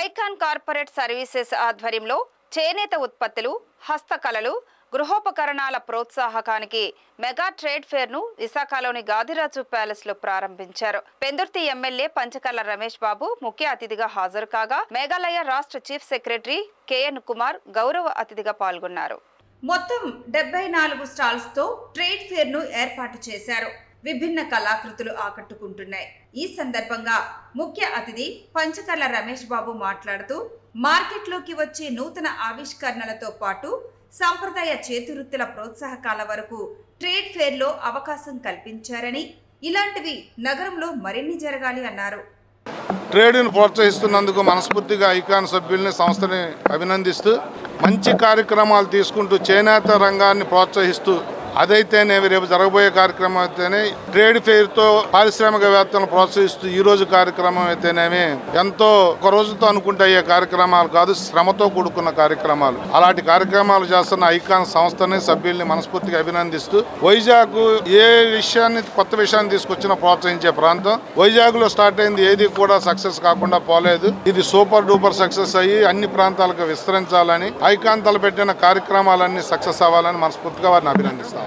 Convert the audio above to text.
Icon corporate services ఆధ్వర్యంలో చేనేత ఉత్పత్తులు, హస్తకళలు, గృహోపకరణాల ప్రోత్సాహకానికి మెగా ట్రేడ్ ఫేర్ ను విశాఖలోని గాదిరాజు ప్యాలెస్ లో ప్రారంభించారు. పెందుర్తి ఎమ్మెల్యే పంచకర్ల రమేష్ బాబు ముఖ్య అతిథిగా హాజరు కాగా మేఘాలయ రాష్ట్ర చీఫ్ సెక్రటరీ కేఎన్ కుమార్ గౌరవ అతిథిగా పాల్గొన్నారు. మొత్తం 74 స్టాల్స్ తో ట్రేడ్ ఫేర్ ను ఏర్పాటు చేశారు. విభిన్న కళాకృతులు ఆకట్టుకుంటున్నాయి. ఈ సందర్భంగా ముఖ్య అతిథి పంచకర్ల రమేష్ బాబు మాట్లాడుతూ మార్కెట్లోకి వచ్చే నూతన ఆవిష్కరణలతో పాటు సాంప్రదాయ చేతివృత్తుల ప్రోత్సాహకాల వరకు ట్రేడ్ ఫేర్ లో అవకాశం కల్పించారని, ఇలాంటివి నగరంలో మరిన్ని జరగాలి అన్నారు. ట్రేడ్ను ప్రోత్సహిస్తున్నందుకు మనస్ఫూర్తిగా ఐకాన్ సభ్యుల్ని, సంస్థని అభినందిస్తూ మంచి కార్యక్రమాలు తీసుకుంటూ చేనేత రంగాన్ని ప్రోత్సహిస్తూ అదైతేనే రేపు జరగబోయే కార్యక్రమం అయితేనే ట్రేడ్ ఫెయిర్తో పారిశ్రామికవేత్తలను ప్రోత్సహిస్తూ ఈ రోజు కార్యక్రమం అయితేనేమి ఎంతో ఒక రోజుతో అనుకుంటే అయ్యే కార్యక్రమాలు కాదు, శ్రమతో కూడుకున్న కార్యక్రమాలు. అలాంటి కార్యక్రమాలు చేస్తున్న ఐకాన్ సంస్థని, సభ్యుల్ని మనస్ఫూర్తిగా అభినందిస్తూ వైజాగ్ ఏ విషయాన్ని కొత్త విషయాన్ని తీసుకొచ్చినా ప్రోత్సహించే ప్రాంతం. వైజాగ్ లో స్టార్ట్ అయింది ఏది కూడా సక్సెస్ కాకుండా పోలేదు. ఇది సూపర్ డూపర్ సక్సెస్ అయ్యి అన్ని ప్రాంతాలకు విస్తరించాలని, ఐకాన్ తలపెట్టిన కార్యక్రమాలన్నీ సక్సెస్ అవ్వాలని మనస్ఫూర్తిగా వారిని అభినందిస్తాం.